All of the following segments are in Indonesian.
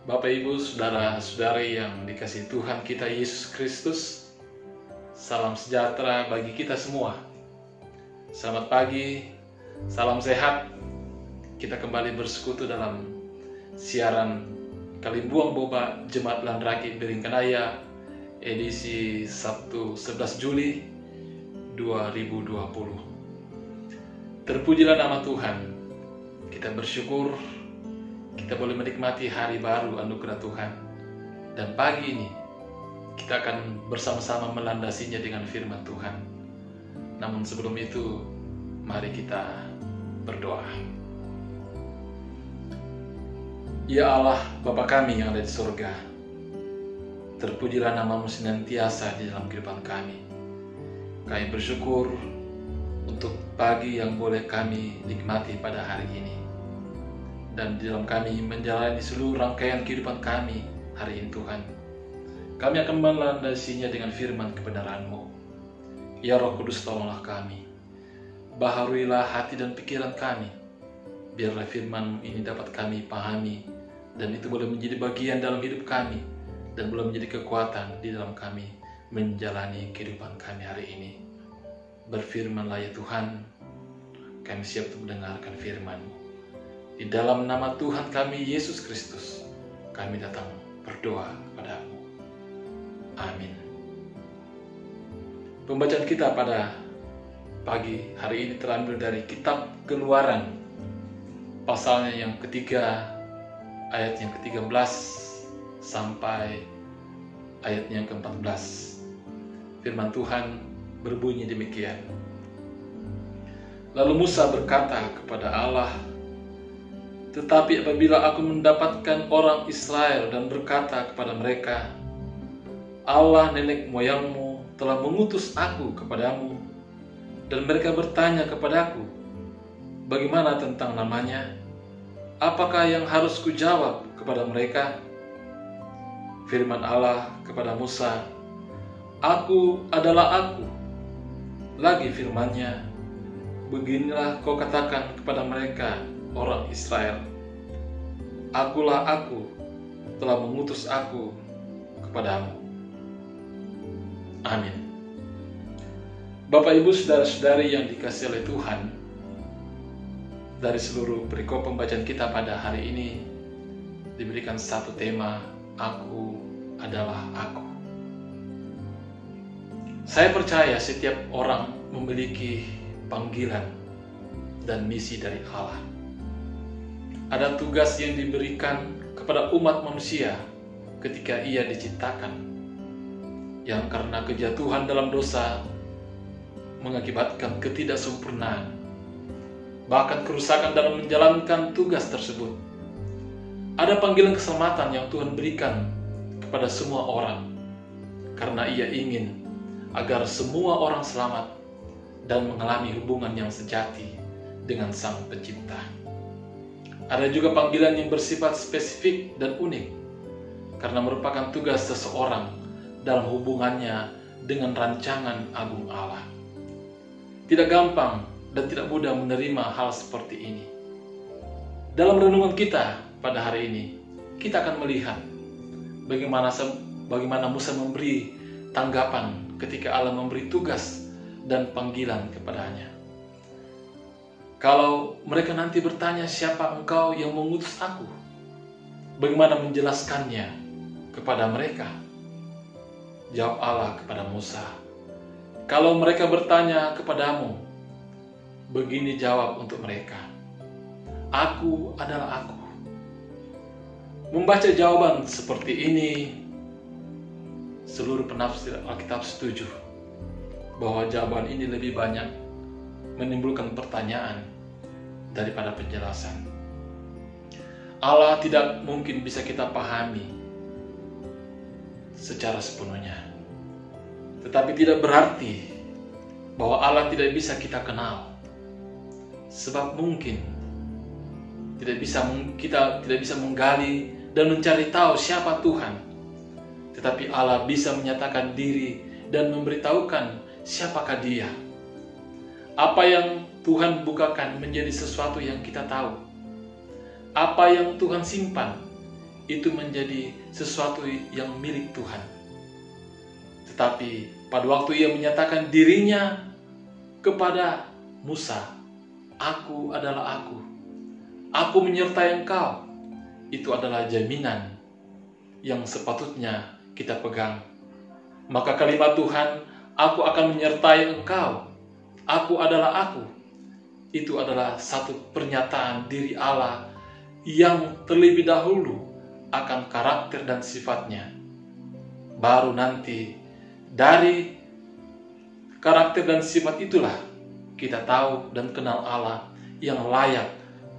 Bapak, Ibu, Saudara-saudari yang dikasihi Tuhan kita Yesus Kristus, salam sejahtera bagi kita semua. Selamat pagi, salam sehat. Kita kembali bersekutu dalam siaran Kalimbuang Boba Jemaat Landraki Biringkanaya, edisi Sabtu 11 Juli 2020. Terpujilah nama Tuhan. Kita bersyukur kita boleh menikmati hari baru anugerah Tuhan. Dan pagi ini kita akan bersama-sama melandasinya dengan firman Tuhan. Namun sebelum itu, mari kita berdoa. Ya Allah, Bapa kami yang ada di surga, terpujilah nama-Mu senantiasa di dalam kehidupan kami. Kami bersyukur untuk pagi yang boleh kami nikmati pada hari ini. Dan di dalam kami menjalani seluruh rangkaian kehidupan kami hari ini Tuhan, kami akan melandasinya dengan firman kebenaran-Mu. Ya Roh Kudus, tolonglah kami, baharuilah hati dan pikiran kami, biarlah firman ini dapat kami pahami, dan itu boleh menjadi bagian dalam hidup kami, dan boleh menjadi kekuatan di dalam kami menjalani kehidupan kami hari ini. Berfirmanlah ya Tuhan, kami siap untuk mendengarkan firman-Mu. Di dalam nama Tuhan kami Yesus Kristus, kami datang berdoa kepada-Mu. Amin. Pembacaan kita pada pagi hari ini terambil dari kitab Keluaran, pasalnya yang ketiga, ayat yang ke-13 sampai ayat yang ke-14. Firman Tuhan berbunyi demikian. Lalu Musa berkata kepada Allah, "Tetapi apabila aku mendapatkan orang Israel dan berkata kepada mereka, Allah nenek moyangmu telah mengutus aku kepadamu, dan mereka bertanya kepadaku, bagaimana tentang namanya? Apakah yang harus kujawab kepada mereka?" Firman Allah kepada Musa, "Aku adalah aku." Lagi firman-Nya, "Beginilah kau katakan kepada mereka, orang Israel, Akulah aku, telah mengutus aku kepadamu." Amin. Bapak, Ibu, Saudara-saudari yang dikasihi oleh Tuhan, dari seluruh perikop pembacaan kita pada hari ini diberikan satu tema, Aku adalah aku. Saya percaya setiap orang memiliki panggilan dan misi dari Allah. Ada tugas yang diberikan kepada umat manusia ketika ia diciptakan, yang karena kejatuhan dalam dosa mengakibatkan ketidaksempurnaan, bahkan kerusakan dalam menjalankan tugas tersebut. Ada panggilan keselamatan yang Tuhan berikan kepada semua orang, karena ia ingin agar semua orang selamat dan mengalami hubungan yang sejati dengan Sang Pencipta. Ada juga panggilan yang bersifat spesifik dan unik, karena merupakan tugas seseorang dalam hubungannya dengan rancangan agung Allah. Tidak gampang dan tidak mudah menerima hal seperti ini. Dalam renungan kita pada hari ini, kita akan melihat bagaimana Musa memberi tanggapan ketika Allah memberi tugas dan panggilan kepadanya. Kalau mereka nanti bertanya, siapa engkau yang mengutus aku? Bagaimana menjelaskannya kepada mereka? Jawab Allah kepada Musa, kalau mereka bertanya kepadamu, begini jawab untuk mereka, Aku adalah aku. Membaca jawaban seperti ini, seluruh penafsir Alkitab setuju bahwa jawaban ini lebih banyak menimbulkan pertanyaan daripada penjelasan. Allah tidak mungkin bisa kita pahami secara sepenuhnya. Tetapi tidak berarti bahwa Allah tidak bisa kita kenal. Sebab mungkin kita tidak bisa menggali dan mencari tahu siapa Tuhan. Tetapi Allah bisa menyatakan diri dan memberitahukan siapakah Dia. Apa yang Tuhan bukakan menjadi sesuatu yang kita tahu. Apa yang Tuhan simpan, itu menjadi sesuatu yang milik Tuhan. Tetapi pada waktu ia menyatakan dirinya kepada Musa, "Aku adalah aku menyertai engkau," itu adalah jaminan yang sepatutnya kita pegang. Maka kalimat Tuhan, "Aku akan menyertai engkau, aku adalah aku," itu adalah satu pernyataan diri Allah yang terlebih dahulu akan karakter dan sifatnya. Baru nanti dari karakter dan sifat itulah kita tahu dan kenal Allah yang layak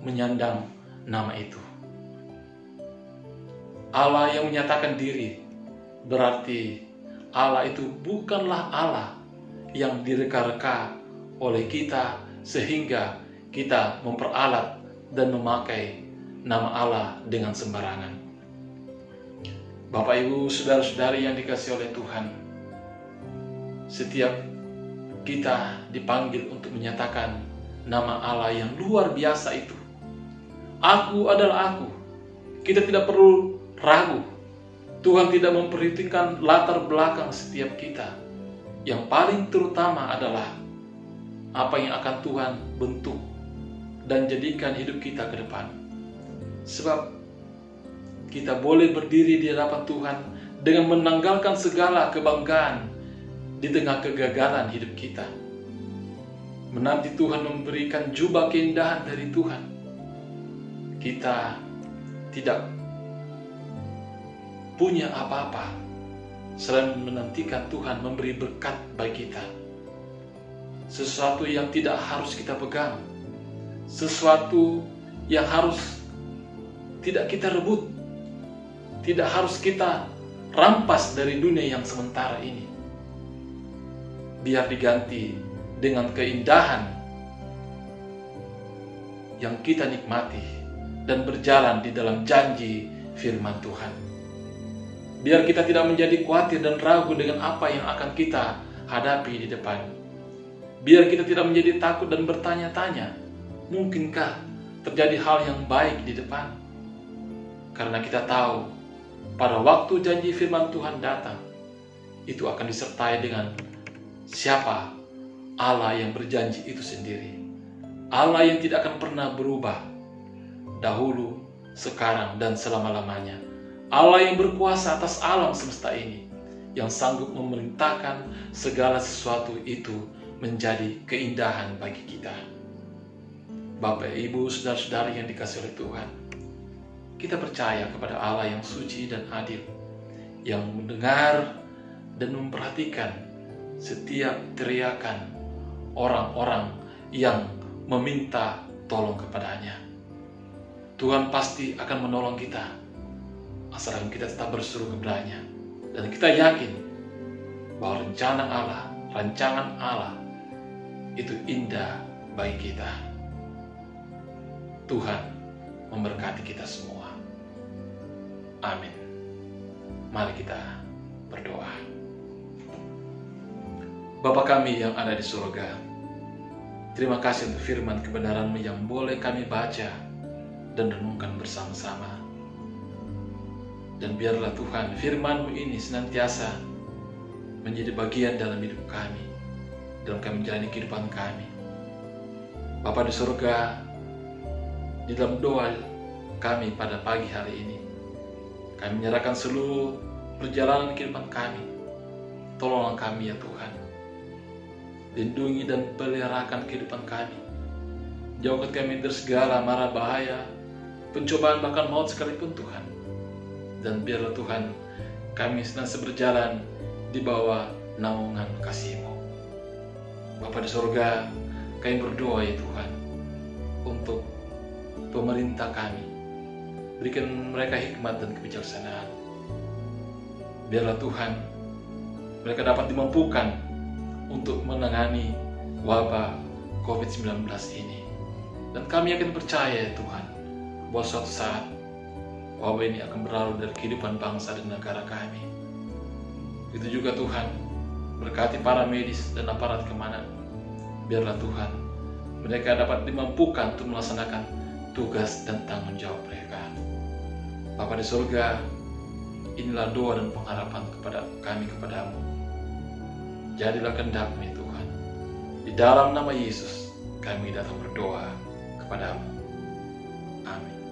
menyandang nama itu. Allah yang menyatakan diri berarti Allah itu bukanlah Allah yang direka-reka oleh kita sehingga kita memperalat dan memakai nama Allah dengan sembarangan. Bapak, Ibu, saudara-saudari yang dikasihi oleh Tuhan, setiap kita dipanggil untuk menyatakan nama Allah yang luar biasa itu. Aku adalah aku. Kita tidak perlu ragu. Tuhan tidak memperhitungkan latar belakang setiap kita. Yang paling terutama adalah apa yang akan Tuhan bentuk dan jadikan hidup kita ke depan. Sebab kita boleh berdiri di hadapan Tuhan dengan menanggalkan segala kebanggaan di tengah kegagalan hidup kita. Menanti Tuhan memberikan jubah keindahan dari Tuhan. Kita tidak punya apa-apa selain menantikan Tuhan memberi berkat bagi kita. Sesuatu yang tidak harus kita pegang, sesuatu yang harus tidak kita rebut, tidak harus kita rampas dari dunia yang sementara ini. Biar diganti dengan keindahan yang kita nikmati dan berjalan di dalam janji firman Tuhan. Biar kita tidak menjadi khawatir dan ragu dengan apa yang akan kita hadapi di depan. Biar kita tidak menjadi takut dan bertanya-tanya, mungkinkah terjadi hal yang baik di depan? Karena kita tahu, pada waktu janji firman Tuhan datang, itu akan disertai dengan siapa? Allah yang berjanji itu sendiri. Allah yang tidak akan pernah berubah, dahulu, sekarang, dan selama-lamanya. Allah yang berkuasa atas alam semesta ini, yang sanggup memerintahkan segala sesuatu itu menjadi keindahan bagi kita. Bapak, Ibu, saudara-saudari yang dikasihi oleh Tuhan, kita percaya kepada Allah yang suci dan adil, yang mendengar dan memperhatikan setiap teriakan orang-orang yang meminta tolong kepadanya. Tuhan pasti akan menolong kita, asalkan kita tetap berseru kepadanya. Dan kita yakin bahwa rancangan Allah itu indah bagi kita. Tuhan memberkati kita semua. Amin. Mari kita berdoa. Bapa kami yang ada di surga, terima kasih untuk firman kebenaran-Mu yang boleh kami baca dan renungkan bersama-sama. Dan biarlah Tuhan firman-Mu ini senantiasa menjadi bagian dalam hidup kami, dalam kami menjalani kehidupan kami. Bapa di surga, di dalam doa kami pada pagi hari ini, kami menyerahkan seluruh perjalanan kehidupan kami. Tolonglah kami ya Tuhan, lindungi dan peliharakan kehidupan kami. Jauhkan kami dari segala mara bahaya, pencobaan bahkan maut sekalipun Tuhan. Dan biarlah Tuhan kami senantiasa berjalan di bawah naungan kasih-Mu. Bapa di surga, kami berdoa ya Tuhan untuk pemerintah kami. Berikan mereka hikmat dan kebijaksanaan. Biarlah Tuhan mereka dapat dimampukan untuk menangani wabah COVID-19 ini. Dan kami akan percaya ya Tuhan bahwa suatu saat wabah ini akan berlalu dari kehidupan bangsa dan negara kami. Begitu juga Tuhan, berkati para medis dan aparat keamanan. Biarlah Tuhan, mereka dapat dimampukan untuk melaksanakan tugas dan tanggung jawab mereka. Bapa di surga, inilah doa dan pengharapan kepada kami kepadamu. Jadilah kehendak-Mu ya Tuhan. Di dalam nama Yesus kami datang berdoa kepadamu. Amin.